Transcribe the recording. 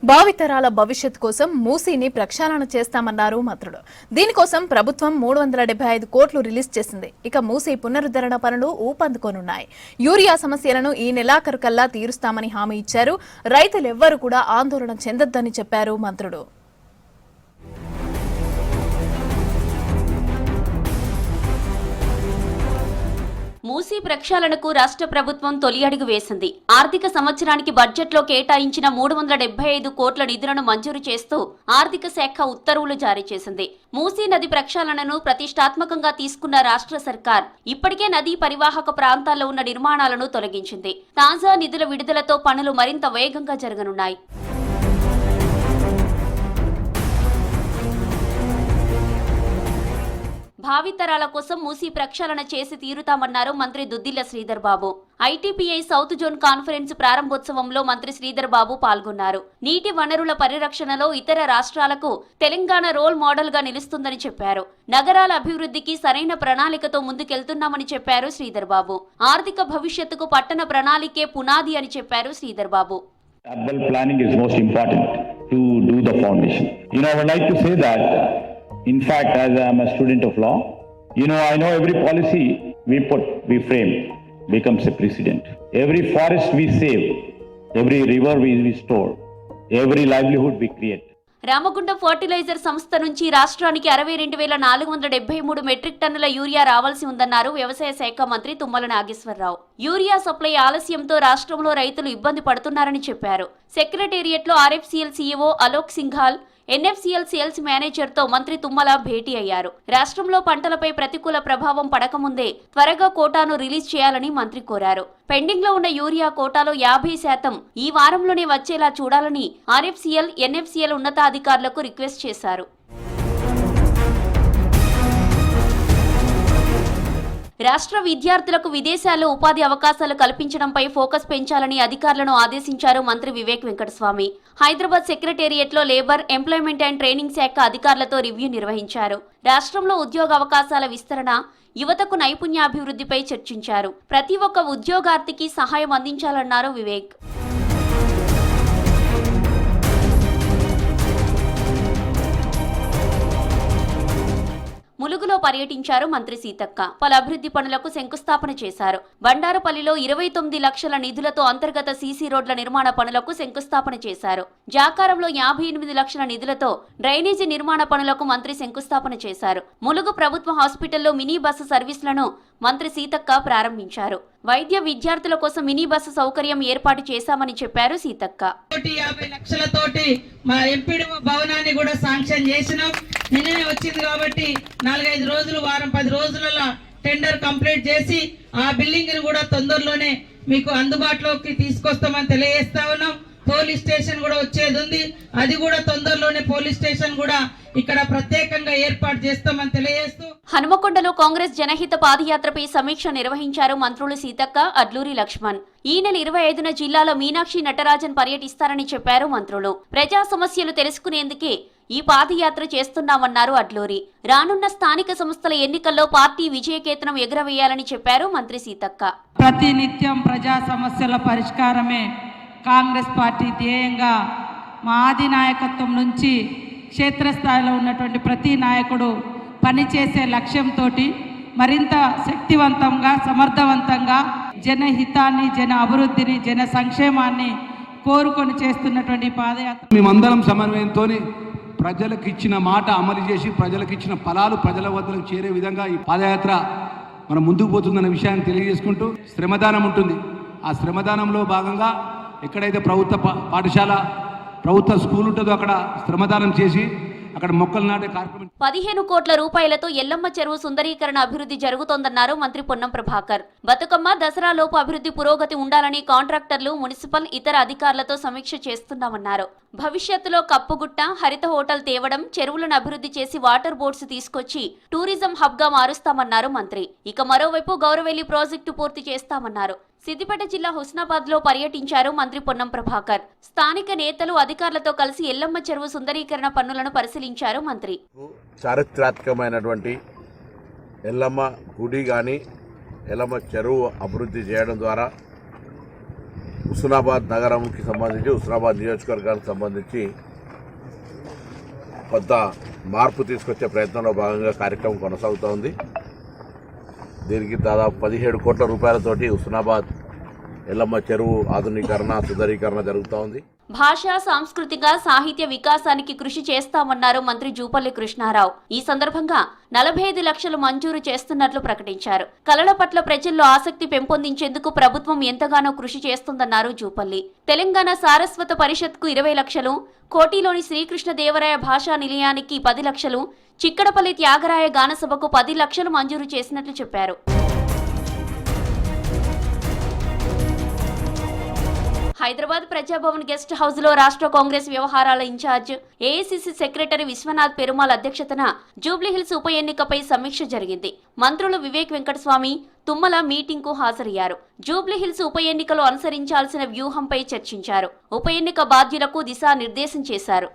భావితరాల భవిష్యత్ కోసం మూసీని ప్రక్షాళన చేస్తామన్నారు మంత్రులు. దీనికోసం ప్రభుత్వం 375 కోట్లు రిలీజ్ చేసింది. ఇక మూసీ పునరుద్ధరణ పనులు ఊపందుకోనున్నాయి. యూరియా సమస్యలను ఈ నెలాఖరు కల్లా తీరుస్తామని హామీ ఇచ్చారు. రైతులెవ్వరూ కూడా ఆందోళన చెందొద్దని చెప్పారు మంత్రులు. మూసీ ప్రక్షాళనకు రాష్ట్ర ప్రభుత్వం తొలి అడుగు వేసింది. ఆర్థిక సంవత్సరానికి బడ్జెట్లో కేటాయించిన 375 కోట్ల నిధులను మంజూరు చేస్తూ ఆర్థిక శాఖ ఉత్తర్వులు జారీ చేసింది. మూసీ నది ప్రక్షాళనను ప్రతిష్టాత్మకంగా తీసుకున్న రాష్ట్ర సర్కార్ ఇప్పటికే నదీ పరివాహక ప్రాంతాల్లో ఉన్న నిర్మాణాలను తొలగించింది. తాజా నిధుల విడుదలతో పనులు మరింత వేగంగా జరగనున్నాయి. భావితరాల కోసం మూసీ ప్రక్షాళన చేసి తీరుతామన్నారు మంత్రి Duddilla Sridhar Babu. ఐటీపీఐ south zone conference ప్రారంభోత్సవంలో మంత్రి శ్రీధర్ బాబు పాల్గొన్నారు. నీటి వనరుల పరిరక్షణలో ఇతర రాష్ట్రాలకు తెలంగాణ రోల్ మోడల్ గా నిలుస్తుందని చెప్పారు. నగరాల అభివృద్ధికి సరైన ప్రణాళికతో ముందుకెళ్తున్నామని చెప్పారు శ్రీధర్ బాబు. ఆర్థిక భవిష్యత్తుకు పట్టణ ప్రణాళికే పునాది అని చెప్పారు Sridhar Babu. Urban planning is most important to do the foundation. I would like to say that in fact, as I am a student of law, I know every policy we frame becomes a precedent. Every forest we save, every river we restore, every livelihood we create. Ramagundam fertilizer సంస్థ నుంచి రాష్ట్రానికి 62,473 metric టన్నుల urea రావాల్సి ఉందన్నారు వ్యవసాయ శాఖ మంత్రి Tummala Nageswara Rao. Urea supply ఆలస్యంతో రాష్ట్రంలో రైతులు ఇబ్బంది పడుతున్నారని చెప్పారు. సెక్రటేరియట్లో RFCL CEO Alok Singhal, NFCL sales manager తో మంత్రి తుమ్మల భేటీ అయ్యారు. రాష్ట్రంలో పంటలపై ప్రతికూల ప్రభావం పడకముందే త్వరగా కోటాను రిలీజ్ చేయాలని మంత్రి కోరారు. పెండింగ్ లో ఉన్న యూరియా కోటాలో 50% ఈ వారంలోనే వచ్చేలా చూడాలని ఆర్ఎఫ్సీఎల్, ఎన్ఎఫ్సీఎల్ ఉన్నతాధికారులకు రిక్వెస్ట్ చేశారు. రాష్ట్ర విద్యార్థులకు విదేశాల్లో ఉపాధి అవకాశాలు కల్పించడంపై ఫోకస్ పెంచాలని అధికారులను ఆదేశించారు మంత్రి వివేక్ వెంకటస్వామి. హైదరాబాద్ సెక్రటేరియట్లో లేబర్, ఎంప్లాయ్మెంట్ అండ్ ట్రైనింగ్ శాఖ అధికారులతో రివ్యూ నిర్వహించారు. రాష్ట్రంలో ఉద్యోగ అవకాశాల విస్తరణ, యువతకు నైపుణ్యాభివృద్ధిపై చర్చించారు. ప్రతి ఒక్క ఉద్యోగార్థికి సహాయం అందించాలన్నారు వివేక్. ములుగులో పర్యటించారు మంత్రి సీతక్క. పలు అభివృద్ధి పనులకు శంకుస్థాపన చేశారు. బండారపల్లిలో 29 లక్షల నిధులతో అంతర్గత సీసీ రోడ్ల నిర్మాణ పనులకు శంకుస్థాపన చేశారు. జాకారంలో 58 లక్షల నిధులతో డ్రైనేజీ నిర్మాణ పనులకు మంత్రి శంకుస్థాపన చేశారు. ములుగు ప్రభుత్వ హాస్పిటల్లో మినీ బస్సు సర్వీసులను మంత్రి సీతక్క ప్రారంభించారు. వైద్య విద్యార్థుల కోసం మినీ బస్సు సౌకర్యం ఏర్పాటు చేశామని చెప్పారు సీతక్క. 50 లక్షలతోటి మా ఎంపీడీఓ భవనాన్ని కూడా శాంక్షన్ చేసినాం. నిన్ననే వచ్చింది కాబట్టి 4-5 రోజులు, వారం 10 రోజులలో టెండర్ కంప్లీట్ చేసి ఆ బిల్డింగ్ ని కూడా తొందరలోనే మీకు అందుబాటులోకి తీసుకొస్తామని తెలియజేస్తా ఉన్నాం. పోలీస్ స్టేషన్ కూడా వచ్చేది ఉంది. అది కూడా తొందరలోనే పోలీస్ స్టేషన్ కూడా ఇక్కడ ప్రత్యేకంగా ఏర్పాటు చేస్తామని తెలియజేస్తూ హనుమకొండలో కాంగ్రెస్ జనహిత పాదయాత్రపై సమీక్ష నిర్వహించారు మంత్రులు సీతక్క, అడ్లూరి లక్ష్మణ్. ఈ నెల 25న జిల్లాలో మీనాక్షి నటరాజన్ పర్యటిస్తారని చెప్పారు మంత్రులు. ప్రజా సమస్యలు తెలుసుకునేందుకే ఈ పాదయాత్ర చేస్తున్నామన్నారు అడ్లూరి. రానున్న స్థానిక సంస్థల ఎన్నికల్లో పార్టీ విజయకేతనం ఎగురవేయాలని చెప్పారు మంత్రి సీతక్క. ప్రతినిత్యం ప్రజా సమస్యల పరిష్కారమే కాంగ్రెస్ పార్టీ ధ్యేయంగా మా ఆది నాయకత్వం నుంచి క్షేత్రస్థాయిలో ఉన్నటువంటి ప్రతి నాయకుడు పనిచేసే లక్ష్యంతో మరింత శక్తివంతంగా, సమర్థవంతంగా జనహితాన్ని, జన అభివృద్ధిని, జన సంక్షేమాన్ని కోరుకొని చేస్తున్నటువంటి పాదయాత్ర మేమందరం సమన్వయంతో ప్రజలకు ఇచ్చిన మాట అమలు చేసి ప్రజలకు ఇచ్చిన ఫలాలు ప్రజల వద్దకు చేరే విధంగా ఈ పాదయాత్ర మనం ముందుకు పోతుందన్న విషయాన్ని తెలియజేసుకుంటూ శ్రమదానం ఉంటుంది. ఆ శ్రమదానంలో భాగంగా ఎక్కడైతే ప్రభుత్వ పాఠశాల, ప్రభుత్వ స్కూల్ ఉంటుందో అక్కడ శ్రమదానం చేసి అక్కడ మొక్కలు నాటే కార్యక్రమం. 15 కోట్ల రూపాయలతో ఎల్లమ్మ చెరువు సుందరీకరణ అభివృద్ధి జరుగుతోందన్నారు మంత్రి పొన్నం ప్రభాకర్. బతుకమ్మ, దసరా లోపు అభివృద్ధి పురోగతి ఉండాలని కాంట్రాక్టర్లు, మున్సిపల్, ఇతర అధికారులతో సమీక్ష చేస్తున్నామన్నారు. భవిష్యత్తులో కప్పుగుట్ట, హరిత హోటల్ తేవడం, చెరువులను అభివృద్ధి చేసి వాటర్ బోర్డ్స్ తీసుకొచ్చి టూరిజం హబ్ గా మారుస్తామన్నారు మంత్రి. ఇక మరోవైపు గౌరవెల్లి ప్రాజెక్టు పూర్తి చేస్తామన్నారు. సిద్దిపేట జిల్లా హుస్నాబాద్ లో పర్యటించారు మంత్రి పొన్నం ప్రభాకర్. స్థానిక నేతలు, అధికారులతో కలిసి ఎల్లమ్మ చెరువు సుందరీకరణ పనులను పరిశీలించారు మంత్రి. చారిత్రాత్మకమైనటువంటి ఎల్లమ్మ గుడి కానీ ఎల్లమ్మ చెరువు అభివృద్ధి చేయడం ద్వారా హుస్నాబాద్ నగరంకి సంబంధించి హుస్నాబాద్ నియోజకవర్గానికి సంబంధించి కొంత మార్పు తీసుకొచ్చే ప్రయత్నంలో భాగంగా కార్యక్రమం కొనసాగుతోంది. దీనికి దాదాపు 17 కోట్ల రూపాయలతోటి హుస్నాబాద్ ఎల్లమ్మ చెరువు ఆధునీకరణ సుందరీకరణ జరుగుతూ ఉంది. భాషా సాంస్కృతిక సాహిత్య వికాసానికి కృషి చేస్తామన్నారు మంత్రి జూపల్లి కృష్ణారావు. ఈ సందర్భంగా 45 లక్షలు మంజూరు చేస్తున్నట్లు ప్రకటించారు. కళల పట్ల ప్రజల్లో ఆసక్తి పెంపొందించేందుకు ప్రభుత్వం ఎంతగానో కృషి చేస్తుందన్నారు జూపల్లి. తెలంగాణ సారస్వత పరిషత్కు 20 లక్షలు, కోటిలోని శ్రీకృష్ణదేవరాయ భాషా నిలయానికి 10 లక్షలు, చిక్కడపల్లి త్యాగరాయ గానసభకు 10 లక్షలు మంజూరు చేసినట్లు చెప్పారు. హైదరాబాద్ ప్రజాభవన్ గెస్ట్ హౌస్ లో రాష్ట్ర కాంగ్రెస్ వ్యవహారాల incharge AICC secretary Vishwanath Perumal అధ్యక్షతన జూబ్లీహిల్స్ ఉప ఎన్నికపై సమీక్ష జరిగింది. మంత్రులు వివేక్ వెంకటస్వామి, తుమ్మల మీటింగ్ కు హాజరయ్యారు. జూబ్లీహిల్స్ ఉప ఎన్నికలో అనుసరించాల్సిన వ్యూహంపై చర్చించారు. ఉప ఎన్నిక బాధ్యులకు దిశానిర్దేశం చేశారు.